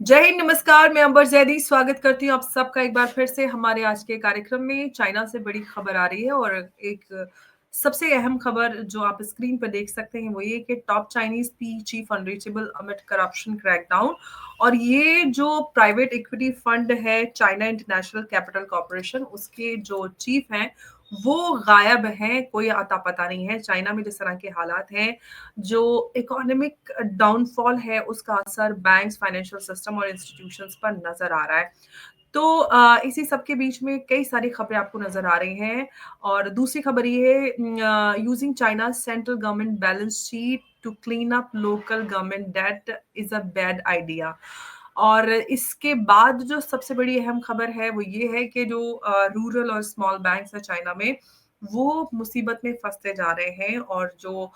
जय हिंद, नमस्कार। मैं अंबर जैदी स्वागत करती हूँ आप सबका एक बार फिर से हमारे आज के कार्यक्रम में। चाइना से बड़ी खबर आ रही है और एक सबसे अहम खबर जो आप स्क्रीन पर देख सकते हैं वो ये कि top Chinese P chief unreachable अमिट करप्शन क्रैकडाउन। और ये जो प्राइवेट इक्विटी फंड है चाइना इंटरनेशनल कैपिटल कॉरपोरेशन, उसके जो चीफ हैं वो गायब हैं, कोई आता पता नहीं है। चाइना में जिस तरह के हालात हैं, जो इकोनॉमिक डाउनफॉल है, उसका असर बैंक्स, फाइनेंशियल सिस्टम और इंस्टीट्यूशंस पर नजर आ रहा है। तो इसी सब के बीच में कई सारी खबरें आपको नजर आ रही हैं। और दूसरी खबर ये है, using China central government balance sheet to clean up local government debt is a bad idea. और इसके बाद जो सबसे बड़ी अहम खबर है वो ये है कि जो रूरल और स्मॉल बैंक्स है चाइना में, वो मुसीबत में फंसते जा रहे हैं। और जो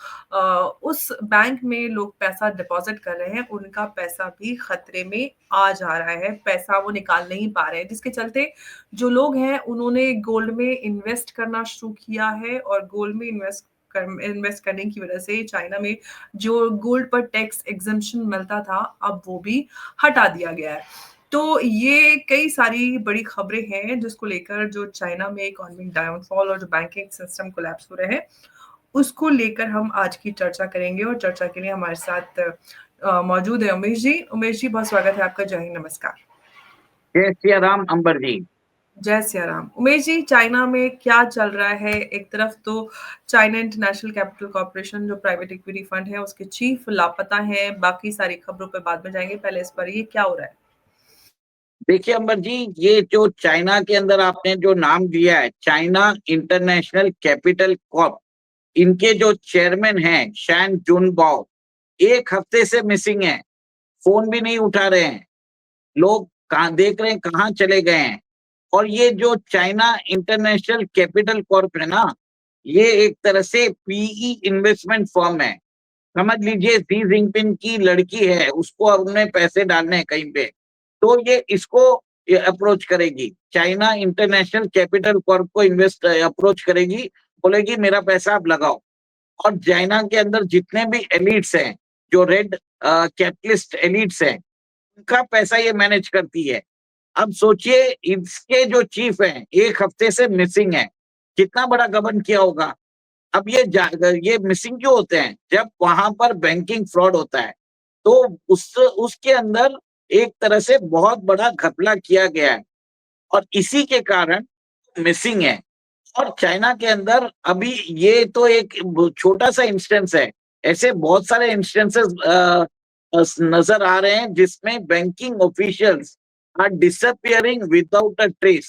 उस बैंक में लोग पैसा डिपॉजिट कर रहे हैं, उनका पैसा भी खतरे में आ जा रहा है। पैसा वो निकाल नहीं पा रहे हैं, जिसके चलते जो लोग हैं उन्होंने गोल्ड में इन्वेस्ट करना शुरू किया है। और गोल्ड में इन्वेस्ट करने की वजह से चाइना में जो गोल्ड पर टैक्स एग्जम्पशन मिलता था, अब वो भी हटा दिया गया है। तो ये कई सारी बड़ी खबरें हैं जिसको लेकर जो चाइना में इकोनॉमिक डाउनफॉल और जो बैंकिंग सिस्टम कोलैप्स हो रहे हैं, उसको लेकर हम आज की चर्चा करेंगे। और चर्चा के लिए हमारे साथ मौजूद है उमेश जी। उमेश जी, बहुत स्वागत है आपका। जय हिंद, नमस्कार। जय सिया राम अंबर जी। जय सिया राम। उमेश जी, चाइना में क्या चल रहा है? एक तरफ तो चाइना इंटरनेशनल कैपिटल कॉरपोरेशन जो प्राइवेट इक्विटी फंड है, उसके चीफ लापता हैं। बाकी सारी खबरों पर बाद में जाएंगे, पहले इस पर ये क्या हो रहा है? देखिए अंबर जी, ये जो चाइना के अंदर आपने जो नाम दिया है, चाइना इंटरनेशनल कैपिटल कॉर्प, इनके जो चेयरमैन हैं शैन जुनबाओ, एक हफ्ते से मिसिंग है। फोन भी नहीं उठा रहे हैं। लोग कहाँ देख रहे हैं, कहाँ चले गए हैं। और ये जो चाइना इंटरनेशनल कैपिटल कॉर्प है ना, ये एक तरह से पीई इन्वेस्टमेंट फर्म है। समझ लीजिए शी जिनपिंग की लड़की है, उसको अब उन्हें पैसे डालने हैं कहीं पे, तो ये इसको अप्रोच करेगी। चाइना इंटरनेशनल कैपिटल कॉर्प को इन्वेस्ट अप्रोच करेगी, बोलेगी मेरा पैसा आप लगाओ। और चाइना के अंदर जितने भी एलिट्स हैं, जो रेड कैपिटलिस्ट एलिट्स हैं, उनका पैसा ये मैनेज करती है। अब सोचिए, इसके जो चीफ हैं एक हफ्ते से मिसिंग है, कितना बड़ा गबन किया होगा। अब ये मिसिंग क्यों होते हैं? जब वहां पर बैंकिंग फ्रॉड होता है, तो उसके अंदर एक तरह से बहुत बड़ा घपला किया गया है, और इसी के कारण मिसिंग है। और चाइना के अंदर अभी ये तो एक छोटा सा इंस्टेंस है, ऐसे बहुत सारे इंस्टेंसेस नजर आ रहे हैं जिसमें banking officials are disappearing without a trace.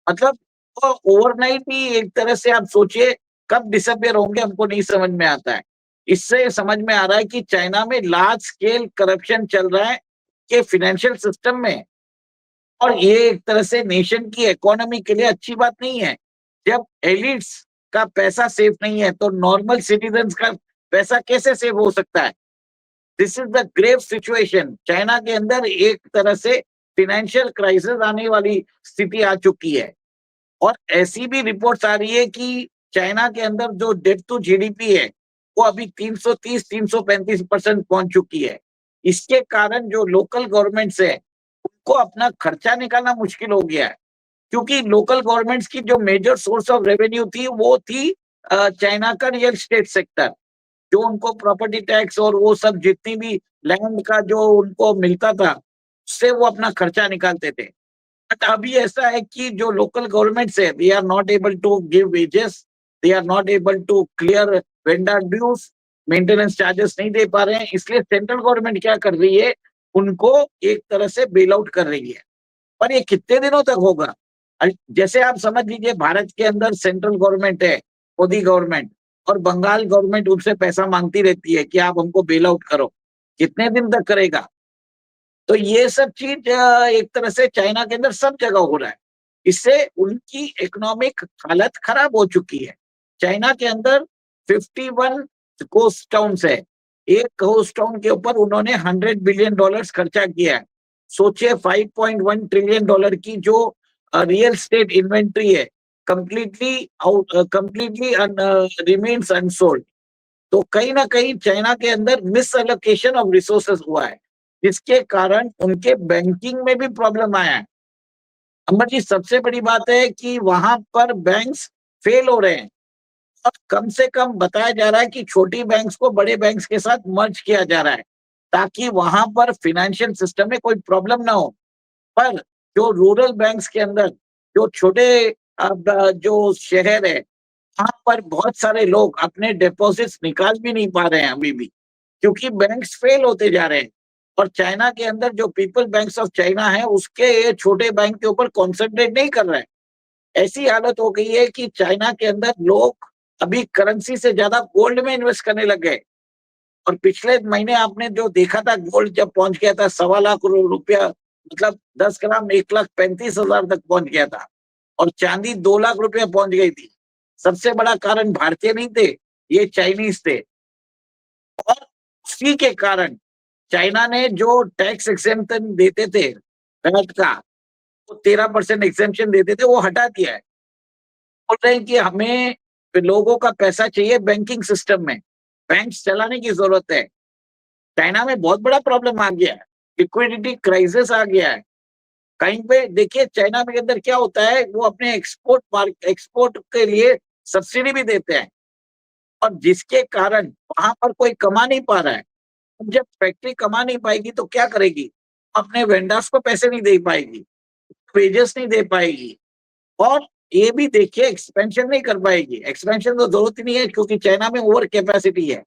मतलब ओवरनाइट ही एक तरह से आप सोचिए कब डिसअपियर होंगे, हमको नहीं समझ में आता है। इससे समझ में आ रहा है कि चाइना में लार्ज स्केल करप्शन चल रहा है कि फाइनेंशियल सिस्टम में। और ये एक तरह से नेशन की इकोनॉमी के लिए अच्छी बात नहीं है। जब एलिट्स का पैसा सेफ नहीं है, तो नॉर्मल सिटीजन्स का पैसा कैसे सेव हो सकता है? This is the grave situation. China के अंदर एक तरह से फाइनेंशियल क्राइसिस आने वाली स्थिति आ चुकी है। और ऐसी भी रिपोर्ट्स आ रही है कि चाइना के अंदर जो डेट टू जीडीपी है, वो अभी 330-335% पहुंच चुकी है। इसके कारण जो लोकल गवर्नमेंट्स है, उनको अपना खर्चा निकालना मुश्किल हो गया है। क्योंकि लोकल गवर्नमेंट्स की जो मेजर सोर्स ऑफ रेवेन्यू थी, वो थी चाइना का रियल स्टेट सेक्टर, जो उनको प्रॉपर्टी टैक्स और वो सब जितनी भी लैंड का जो उनको मिलता था, उससे वो अपना खर्चा निकालते थे। बट अभी ऐसा है कि जो लोकल गवर्नमेंट्स है, they are not able to give wages, they are not able to clear vendor dues, maintenance charges नहीं दे पा रहे हैं। इसलिए सेंट्रल गवर्नमेंट क्या कर रही है, उनको एक तरह से बेल आउट कर रही है। पर ये कितने दिनों तक होगा? जैसे आप समझ लीजिए, भारत के अंदर सेंट्रल गवर्नमेंट है, मोदी गवर्नमेंट, और बंगाल गवर्नमेंट उनसे पैसा मांगती रहती है कि आप हमको बेल आउट करो। कितने दिन तक करेगा? तो ये सब चीज एक तरह से चाइना के अंदर सब जगह हो रहा है। इससे उनकी इकोनॉमिक हालत खराब हो चुकी है। चाइना के अंदर 51 कोस्ट टाउन्स है। एक कोस्ट टाउन के ऊपर उन्होंने $100 बिलियन खर्चा किया है। सोचिए, $5.1 ट्रिलियन की जो रियल स्टेट इन्वेंट्री है, कंप्लीटली रिमेन्स अनसोल्ड। तो कहीं ना कहीं चाइना के अंदर मिस एलोकेशन ऑफ रिसोर्सेस हुआ है। जिसके कारण उनके बैंकिंग में भी प्रॉब्लम आया है। अमर जी, सबसे बड़ी बात है कि वहां पर बैंक्स फेल हो रहे हैं और कम से कम बताया जा रहा है कि छोटी बैंक्स को बड़े बैंक्स के साथ मर्ज किया जा रहा है ताकि वहां पर फाइनेंशियल सिस्टम में कोई प्रॉब्लम ना हो। पर जो रूरल बैंक्स के अंदर जो छोटे जो शहर है वहां पर बहुत सारे लोग अपने डिपॉजिट्स निकाल भी नहीं पा रहे हैं अभी भी, क्योंकि बैंक्स फेल होते जा रहे हैं। और चाइना के अंदर जो पीपल बैंक्स ऑफ चाइना है उसके ये छोटे बैंक के ऊपर कॉन्सेंट्रेट नहीं कर रहे हैं। ऐसी हालत हो गई है कि चाइना के अंदर लोग अभी करेंसी से ज्यादा गोल्ड में इन्वेस्ट करने लग गए। और पिछले महीने आपने जो देखा था, गोल्ड जब पहुंच गया था 1.25 लाख रुपया, मतलब 10 ग्राम 1,35,000 तक पहुंच गया था और चांदी 2 लाख रुपया पहुंच गई थी। सबसे बड़ा कारण भारतीय नहीं थे, ये चाइनीज थे। और उसी के कारण चाइना ने जो टैक्स एक्सेम्पशन देते थे वैट का, वो 13% एक्सेम्पशन देते थे, वो हटा दिया है। बोल रहे हैं कि हमें लोगों का पैसा चाहिए बैंकिंग सिस्टम में, बैंक चलाने की जरूरत है। चाइना में बहुत बड़ा प्रॉब्लम आ गया है, लिक्विडिटी क्राइसिस आ गया है। कहीं पे देखिए चाइना के अंदर क्या होता है, वो अपने एक्सपोर्ट के लिए सब्सिडी भी देते हैं और जिसके कारण वहां पर कोई कमा नहीं पा रहा है। जब फैक्ट्री कमा नहीं पाएगी तो क्या करेगी, अपने वेंडर्स को पैसे नहीं दे पाएगी, वेजेस नहीं दे पाएगी और ये भी देखिए एक्सपेंशन नहीं कर पाएगी। एक्सपेंशन तो जरूरत ही नहीं है क्योंकि चाइना में ओवर कैपेसिटी है।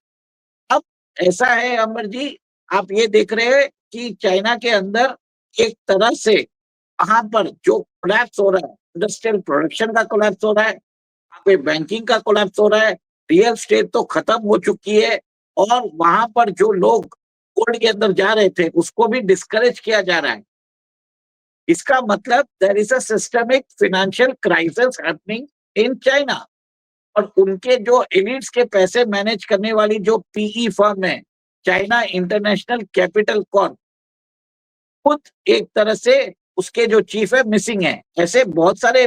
अब ऐसा है अमर जी, आप ये देख रहे हैं कि चाइना के अंदर एक तरह से वहां पर जो कोलैप्स हो रहा है, इंडस्ट्रियल प्रोडक्शन का कोलैप्स हो रहा है, वहां पे बैंकिंग का कोलैप्स हो रहा है, रियल स्टेट तो खत्म हो चुकी है और वहां पर जो लोग गोल्ड के अंदर जा रहे थे उसको भी डिस्करेज किया जा रहा है। इसका मतलब there is a systemic financial crisis happening in China. और उनके जो एलिट्स के पैसे मैनेज करने वाली जो पीई फर्म है, चाइना इंटरनेशनल कैपिटल कॉर्प, खुद एक तरह से उसके जो चीफ है मिसिंग है। ऐसे बहुत सारे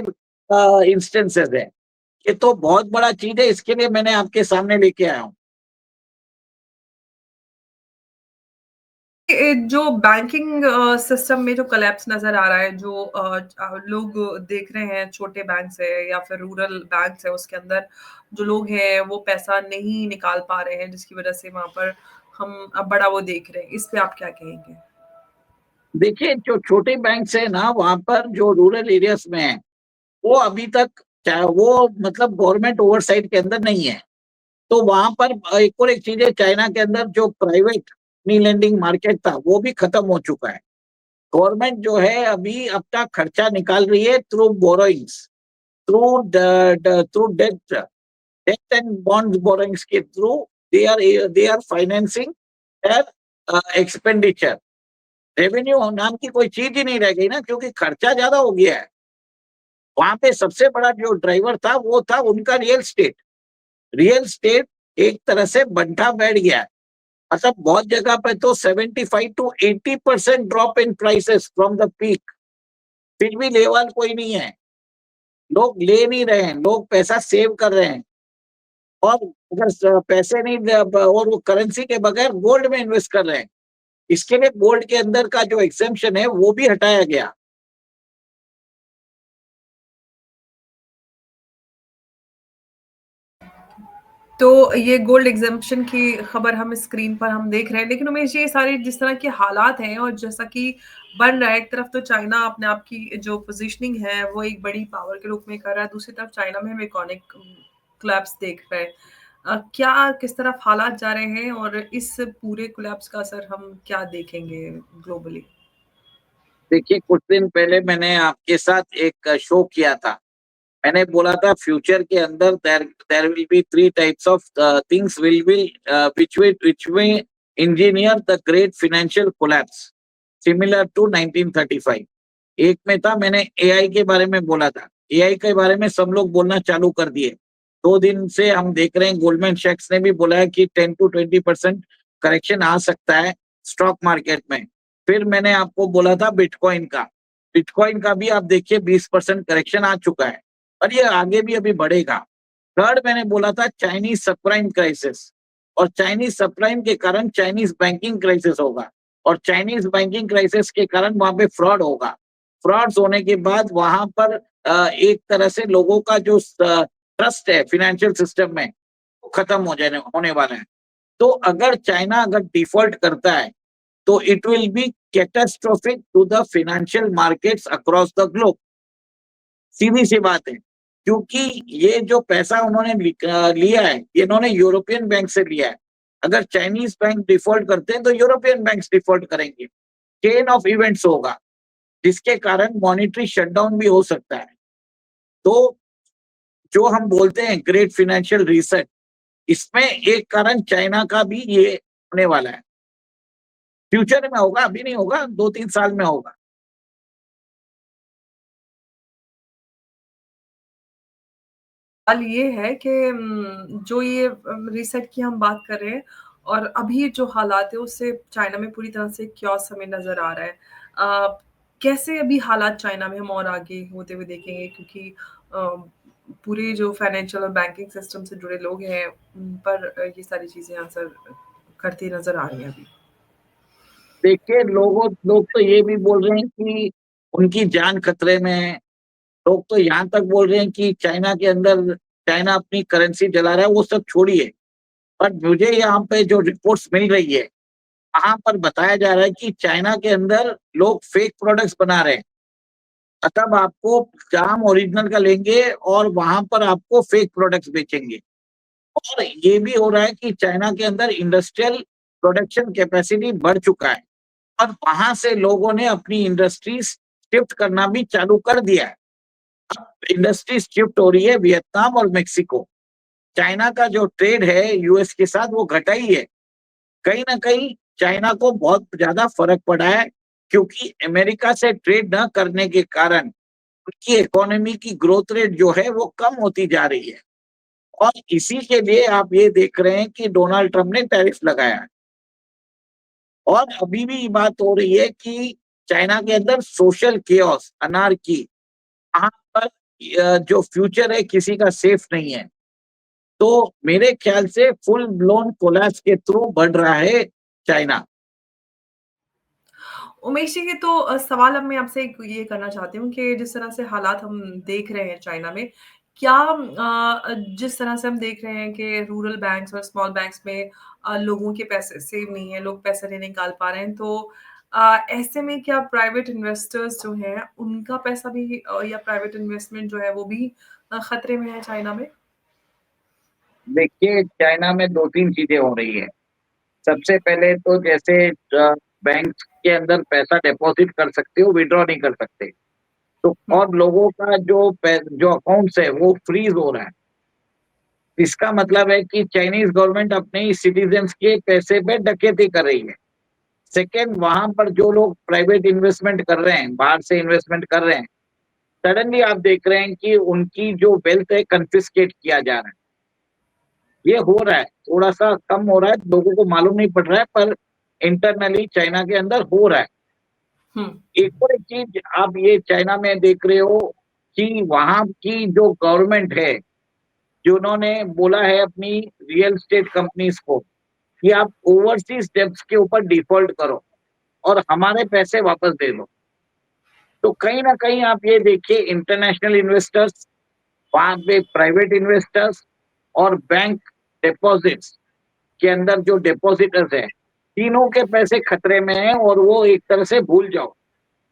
इंस्टेंसेस है। ये तो बहुत बड़ा चीज है, इसके लिए मैंने आपके सामने लेके आया हूँ। जो बैंकिंग सिस्टम में जो कोलैप्स नजर आ रहा है, जो लोग देख रहे हैं, छोटे बैंक्स है या फिर रूरल बैंक्स है, उसके अंदर जो लोग हैं वो पैसा नहीं निकाल पा रहे हैं, जिसकी वजह से वहां पर हम अब बड़ा वो देख रहे हैं। इस पे आप क्या कहेंगे? देखिए जो छोटे बैंक है ना, वहां पर जो रूरल एरियाज में है वो अभी तक चाहे वो मतलब गवर्नमेंट ओवरसाइट के अंदर नहीं है। तो वहां पर एक और एक चीज है, चाइना के अंदर जो प्राइवेट मनी लेंडिंग मार्केट था वो भी खत्म हो चुका है। गवर्नमेंट जो है अभी अपना खर्चा निकाल रही है through borrowings, through through debt and bond borrowings के through they are financing their expenditure. Revenue नाम की कोई चीज ही नहीं रह गई ना, क्योंकि खर्चा ज्यादा हो गया है। वहां पे सबसे बड़ा जो ड्राइवर था वो था उनका रियल स्टेट। रियल स्टेट एक तरह से बंठा बैठ गया है। मतलब बहुत जगह पे तो 75 to 80% drop in prices from the peak. फिर भी लेवल कोई नहीं है, लोग ले नहीं रहे हैं, लोग पैसा सेव कर रहे हैं। और अगर पैसे नहीं और वो करेंसी के बगैर गोल्ड में इन्वेस्ट कर रहे हैं। इसके लिए गोल्ड के अंदर का जो एग्जेम्पशन है वो भी हटाया गया। तो ये गोल्ड एग्जाम्पशन की खबर हम स्क्रीन पर हम देख रहे हैं, लेकिन उमेश जी, ये सारे जिस तरह के हालात हैं और जैसा कि बन रहा है, एक तरफ तो चाइना अपने आप की जो पोजीशनिंग है वो एक बड़ी पावर के रूप में कर रहा है, दूसरी तरफ चाइना में हम इकोनॉमिक कोलैप्स देख रहे हैं। क्या किस तरफ हालात जा रहे हैं और इस पूरे कोलैप्स का असर हम क्या देखेंगे ग्लोबली? देखिए कुछ दिन पहले मैंने आपके साथ एक शो किया था। मैंने बोला था फ्यूचर के अंदर there will be three types of things will which engineer the great financial collapse similar to 1935। एक में था, मैंने एआई के बारे में बोला था। एआई के बारे में सब लोग बोलना चालू कर दिए। 2 दिन से हम देख रहे हैं, गोल्डमैन सैक्स ने भी बोला है कि 10 to 20% करेक्शन आ सकता है स्टॉक मार्केट में। फिर मैंने आपको बोला था बिटकॉइन का। बिटकॉइन का भी आप देखिए 20% करेक्शन आ चुका है और ये आगे भी अभी बढ़ेगा। थर्ड मैंने बोला था चाइनीज सबप्राइम क्राइसिस, और चाइनीज सबप्राइम के कारण चाइनीज बैंकिंग क्राइसिस होगा और चाइनीज बैंकिंग क्राइसिस के कारण वहां पे फ्रॉड होगा। फ्रॉड्स होने के बाद वहां पर एक तरह से लोगों का जो ट्रस्ट है फाइनेंशियल सिस्टम में वो खत्म होने वाला है। तो अगर चाइना अगर डिफॉल्ट करता है तो it will be catastrophic to the financial markets across the globe. सीधी सी बात है, क्योंकि ये जो पैसा उन्होंने लिया है ये इन्होंने यूरोपियन बैंक से लिया है। अगर चाइनीज बैंक डिफॉल्ट करते हैं तो यूरोपियन बैंक्स डिफॉल्ट करेंगे, चेन ऑफ इवेंट्स होगा, जिसके कारण मॉनेटरी शटडाउन भी हो सकता है। तो जो हम बोलते हैं ग्रेट फाइनेंशियल रीसेट, इसमें एक कारण चाइना का भी ये होने वाला है। फ्यूचर में होगा, अभी नहीं होगा, 2-3 साल में होगा। सवाल ये है कि जो ये रीसेट की हम बात कर रहे हैं और अभी जो हालात है उससे चाइना में पूरी तरह से क्योस हमें नजर आ रहा है। कैसे अभी हालात चाइना में हम और आगे होते हुए देखेंगे, क्योंकि पूरे जो फाइनेंशियल और बैंकिंग सिस्टम से जुड़े लोग हैं उन पर ये सारी चीजें असर करती नजर आ रही हैं अभी। देखिए, लोग तो ये भी बोल रहे हैं कि उनकी जान खतरे में है। लोग तो यहाँ तक बोल रहे हैं कि चाइना अपनी करेंसी जला रहा है, वो सब छोड़िए। पर मुझे यहाँ पे जो रिपोर्ट्स मिल रही है, वहां पर बताया जा रहा है कि चाइना के अंदर लोग फेक प्रोडक्ट्स बना रहे हैं। मतलब आपको काम ओरिजिनल का लेंगे और वहां पर आपको फेक प्रोडक्ट्स बेचेंगे। और ये भी हो रहा है कि चाइना के अंदर इंडस्ट्रियल प्रोडक्शन कैपेसिटी बढ़ चुका है और वहां से लोगों ने अपनी इंडस्ट्रीज शिफ्ट करना भी चालू कर दिया है। इंडस्ट्री शिफ्ट हो रही है वियतनाम और मेक्सिको। चाइना का जो ट्रेड है यूएस के साथ वो घटा ही है। कहीं ना कहीं चाइना को बहुत ज्यादा फर्क पड़ा है, क्योंकि अमेरिका से ट्रेड न करने के कारण उनकी इकोनॉमी की ग्रोथ रेट जो है वो कम होती जा रही है। और इसी के लिए आप ये देख रहे हैं कि डोनाल्ड ट्रंप ने टैरिफ लगाया है। और अभी भी बात हो रही है कि चाइना के अंदर सोशल केओस, अनार्की, वहां पर जो फ्यूचर है किसी का सेफ नहीं है। तो मेरे ख्याल से फुल ब्लोन कोलैप्स के थ्रू बढ़ रहा है चाइना। उमेश जी, ये तो सवाल अब मैं आपसे एक ये करना चाहती हूँ कि जिस तरह से हालात हम देख रहे हैं चाइना में, क्या जिस तरह से हम देख रहे हैं कि रूरल बैंक्स और स्मॉल बैंक्स में लोगों के पैसे सेव नहीं है, लोग पैसे नहीं निकाल पा रहे हैं, तो ऐसे में क्या प्राइवेट इन्वेस्टर्स जो हैं उनका पैसा भी या प्राइवेट इन्वेस्टमेंट जो है वो भी खतरे में है चाइना में? देखिए, चाइना में 2-3 चीजें हो रही है। सबसे पहले तो जैसे बैंक के अंदर पैसा डिपॉजिट कर सकते हो, विड्रॉ नहीं कर सकते। तो हुँ। और लोगों का जो अकाउंट्स है वो फ्रीज हो रहा है। इसका मतलब है कि चाइनीज गवर्नमेंट अपने ही सिटीजन्स के पैसे पे डकैती कर रही है। सेकेंड, वहां पर जो लोग प्राइवेट इन्वेस्टमेंट कर रहे हैं, बाहर से इन्वेस्टमेंट कर रहे हैं, सडनली आप देख रहे हैं कि उनकी जो वेल्थ है कन्फिस्केट किया जा रहा है। ये हो रहा है, थोड़ा सा कम हो रहा है, लोगों को मालूम नहीं पड़ रहा है, पर इंटरनली चाइना के अंदर हो रहा है। हुँ। एक और एक चीज आप ये चाइना में देख रहे हो कि वहां की जो गवर्नमेंट है, जिन्होंने बोला है अपनी रियल एस्टेट कंपनीज को कि आप ओवरसीज डेब्ट्स के ऊपर डिफॉल्ट करो और हमारे पैसे वापस दे दो। तो कहीं ना कहीं आप ये देखिए, इंटरनेशनल इन्वेस्टर्स, वहां पे प्राइवेट इन्वेस्टर्स और बैंक डिपॉजिट्स के अंदर जो डिपॉजिटर्स है, तीनों के पैसे खतरे में हैं और वो एक तरह से भूल जाओ।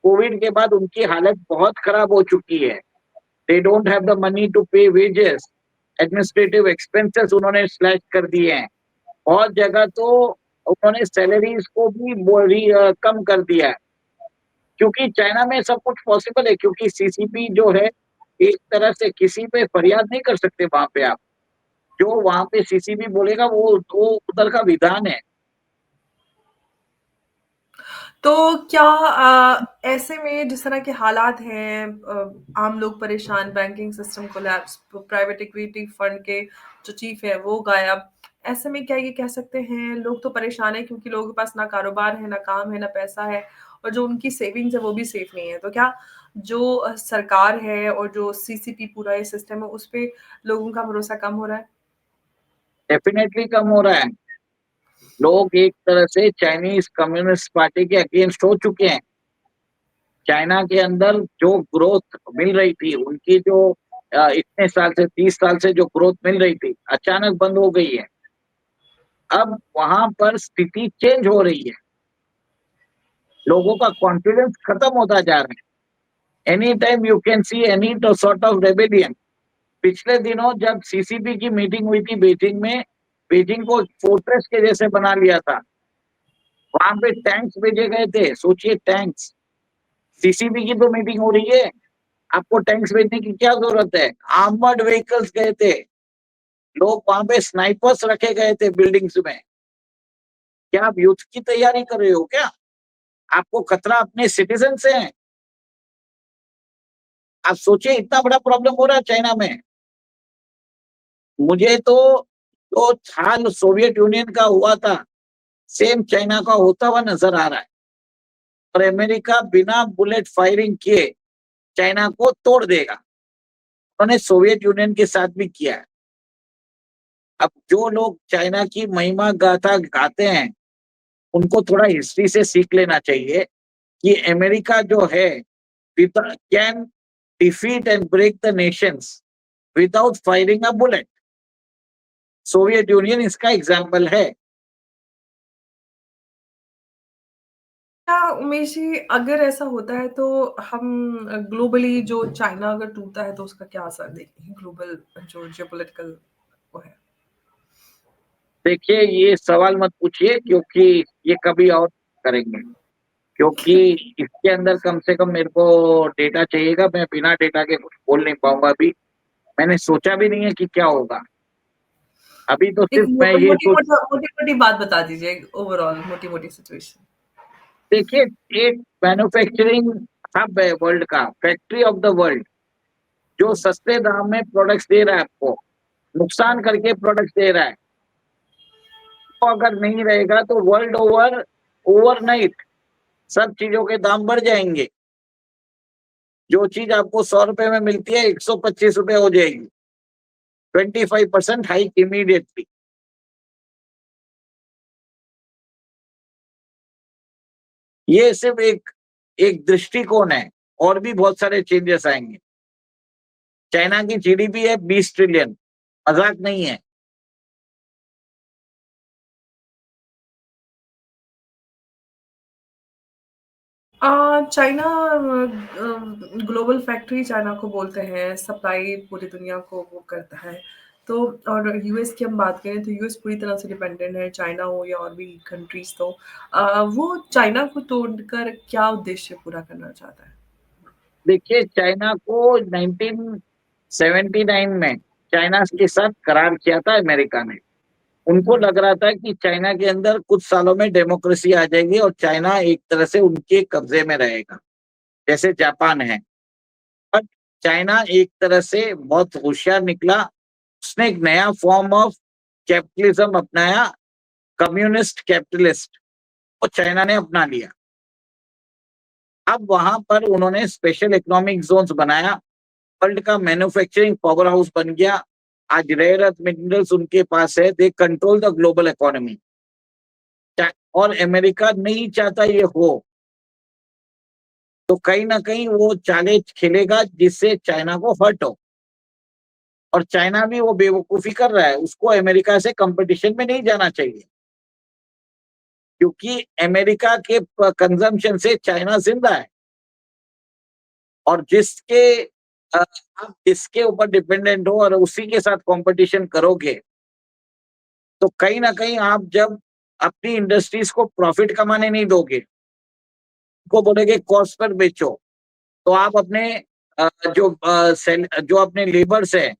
कोविड के बाद उनकी हालत बहुत खराब हो चुकी है। They don't have the money to pay wages, administrative expenses उन्होंने स्लैश कर दिए हैं। बहुत जगह तो उन्होंने सैलरीज को भी कम कर दिया है। क्योंकि चाइना में सब कुछ पॉसिबल है, क्योंकि सीसीपी जो है एक तरह से किसी पे फरियाद नहीं कर सकते वहां पे आप। जो वहां पे सीसीपी बोलेगा वो उधर का विधान है। तो क्या ऐसे में जिस तरह के हालात हैं, आम लोग परेशान, banking system collapse, private equity fund के जो चीफ है वो गायब, ऐसे में क्या ये कह सकते हैं लोग तो परेशान है क्योंकि लोगों के पास ना कारोबार है, ना काम है, ना पैसा है, और जो उनकी सेविंग्स है वो भी सेफ नहीं है, तो क्या जो सरकार है और जो सीसीपी पूरा ये सिस्टम है उस पे लोगों का भरोसा कम हो रहा है? डेफिनेटली कम हो रहा है। लोग एक तरह से चाइनीज कम्युनिस्ट पार्टी के अगेंस्ट हो चुके हैं। चाइना के अंदर जो ग्रोथ मिल रही थी, उनकी जो इतने साल से 30 साल से जो ग्रोथ मिल रही थी, अचानक बंद हो गई है। अब वहां पर स्थिति चेंज हो रही है, लोगों का कॉन्फिडेंस खत्म होता जा रहा है। Any time you can see any sort of rebellion. पिछले दिनों जब सीसीपी की मीटिंग हुई थी बीजिंग में, बीजिंग को फोर्ट्रेस के जैसे बना लिया था, वहां पे टैंक्स भेजे गए थे। सोचिए, टैंक्स, सीसीपी की तो मीटिंग हो रही है, आपको टैंक्स भेजने की क्या जरूरत है? आर्मर्ड व्हीकल्स गए थे, लोग वहां पे स्नाइपर्स रखे गए थे बिल्डिंग्स में। क्या आप युद्ध की तैयारी कर रहे हो क्या? आपको खतरा अपने सिटीजन से है। आप सोचिए, इतना बड़ा प्रॉब्लम हो रहा है चाइना में। मुझे तो जो हाल सोवियत यूनियन का हुआ था, सेम चाइना का होता हुआ नजर आ रहा है। और अमेरिका बिना बुलेट फायरिंग किए चाइना को तोड़ देगा। उन्होंने सोवियत यूनियन के साथ भी किया है। अब जो लोग चाइना की महिमा गाथा गाते हैं, उनको थोड़ा हिस्ट्री से सीख लेना चाहिए कि अमेरिका जो है can defeat and break the nations without firing a bullet. Soviet Union इसका एग्जाम्पल है। क्या उमेश जी, अगर ऐसा होता है तो हम ग्लोबली जो चाइना अगर टूटता है तो उसका क्या असर देखेंगे ग्लोबल जो जियोपॉलिटिकल वो है? देखिए, ये सवाल मत पूछिए, क्योंकि ये कभी और करेंगे। क्योंकि इसके अंदर कम से कम मेरे को डेटा चाहिएगा, मैं बिना डेटा के कुछ बोल नहीं पाऊंगा। अभी मैंने सोचा भी नहीं है कि क्या होगा। अभी तो एक सिर्फ मैं ये मोटी सोच, मोटी मोटी मोटी बात बता दीजिए, ओवरऑल मोटी मोटी सिचुएशन। देखिए, एक मैन्युफैक्चरिंग हब है वर्ल्ड का, फैक्ट्री ऑफ द वर्ल्ड, जो सस्ते दाम में प्रोडक्ट्स दे रहा है आपको, नुकसान करके प्रोडक्ट्स दे रहा है। तो अगर नहीं रहेगा तो वर्ल्ड ओवर, ओवरनाइट सब चीजों के दाम बढ़ जाएंगे। जो चीज आपको 100 रुपए में मिलती है, 125 रुपए हो जाएगी। 25% हाइक इमीडिएटली। ये सिर्फ एक एक दृष्टिकोण है, और भी बहुत सारे चेंजेस आएंगे। चाइना की जीडीपी है 20 ट्रिलियन, मजाक नहीं है। चाइना ग्लोबल फैक्ट्री चाइना को बोलते हैं, सप्लाई पूरी दुनिया को वो करता है। तो और यूएस की हम बात करें तो यूएस पूरी तरह से डिपेंडेंट है, चाइना हो या और भी कंट्रीज। तो वो चाइना को तोड़कर क्या उद्देश्य पूरा करना चाहता है? देखिए, चाइना को 1979 में चाइना के साथ करार किया था अमेरिका ने। उनको हम्म। लग रहा था कि चाइना के अंदर कुछ सालों में डेमोक्रेसी आ जाएगी और चाइना एक तरह से उनके कब्जे में रहेगा, जैसे जापान है। बट चाइना एक तरह से बहुत होशियार निकला। उसने एक नया फॉर्म ऑफ कैपिटलिज्म अपनाया, कम्युनिस्ट कैपिटलिस्ट, वो चाइना ने अपना लिया। अब वहां पर उन्होंने स्पेशल इकोनॉमिक जोन्स बनाया, वर्ल्ड का मैन्युफैक्चरिंग पावर हाउस बन गया। आज रेयर अर्थ मिनरल्स उनके पास है, they control the global economy. और अमेरिका नहीं चाहता ये हो, तो कहीं ना कहीं वो चालें खेलेगा जिससे चाइना को हर्ट हो। और चाइना भी वो बेवकूफी कर रहा है, उसको अमेरिका से कंपटीशन में नहीं जाना चाहिए, क्योंकि अमेरिका के कंजम्पशन से चाइना जिंदा है। और आप जिसके ऊपर डिपेंडेंट हो और उसी के साथ कंपटीशन करोगे, तो कहीं ना कहीं आप जब अपनी इंडस्ट्रीज को प्रॉफिट कमाने नहीं दोगे, को बोलेगे कॉस्ट पर बेचो, तो आप अपने जो अपने लेबर्स है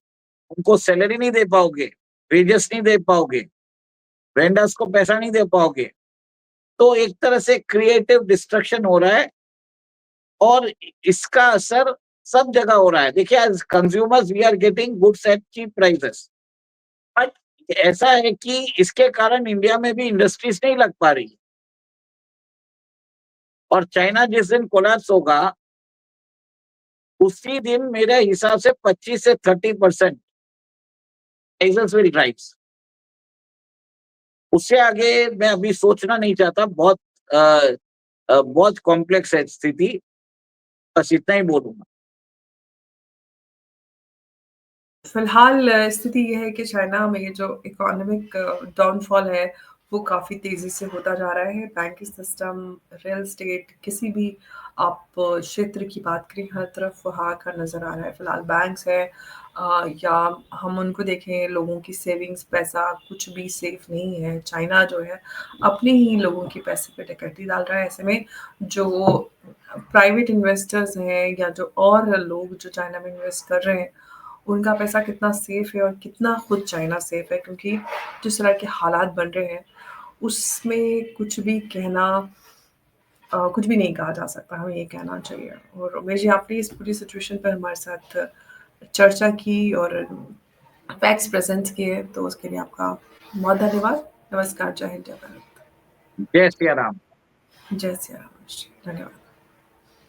उनको सैलरी नहीं दे पाओगे, वेजेस नहीं दे पाओगे, वेंडर्स को पैसा नहीं दे पाओगे। तो एक तरह से क्रिएटिव डिस्ट्रक्शन हो रहा है, और इसका असर सब जगह हो रहा है। देखिए, as consumers we are getting goods at cheap prices, but ऐसा है कि इसके कारण इंडिया में भी इंडस्ट्रीज नहीं लग पा रही। और चाइना जिस दिन कोलैप्स होगा, उसी दिन मेरे हिसाब से 25 से 30% प्राइसेस विल राइज। उससे आगे मैं अभी सोचना नहीं चाहता, बहुत कॉम्प्लेक्स है स्थिति, बस इतना ही बोलूँगा। फिलहाल स्थिति ये है कि चाइना में ये जो इकोनॉमिक डाउनफॉल है, वो काफ़ी तेज़ी से होता जा रहा है। बैंकिंग सिस्टम, रियल एस्टेट, किसी भी आप क्षेत्र की बात करें, हर तरफ हाहाकार नज़र आ रहा है। फिलहाल बैंक्स हैं या हम उनको देखें, लोगों की सेविंग्स, पैसा कुछ भी सेफ नहीं है। चाइना जो है, अपने ही लोगों के पैसे पे डकैती डाल रहा है। ऐसे में जो प्राइवेट इन्वेस्टर्स हैं या जो और लोग जो चाइना में इन्वेस्ट कर रहे हैं, उनका पैसा कितना सेफ है और कितना खुद चाइना सेफ है, क्योंकि जिस तरह के हालात बन रहे हैं उसमें कुछ भी कहना कुछ भी नहीं कहा जा सकता, हमें ये कहना चाहिए। और उमेश जी, आपने इस पूरी सिचुएशन पर हमारे साथ चर्चा की और फैक्ट्स प्रेजेंट किए, तो उसके लिए आपका बहुत धन्यवाद। नमस्कार, जय हिंद, जय भारत। जय सिया राम। जय सिया राम जी, धन्यवाद।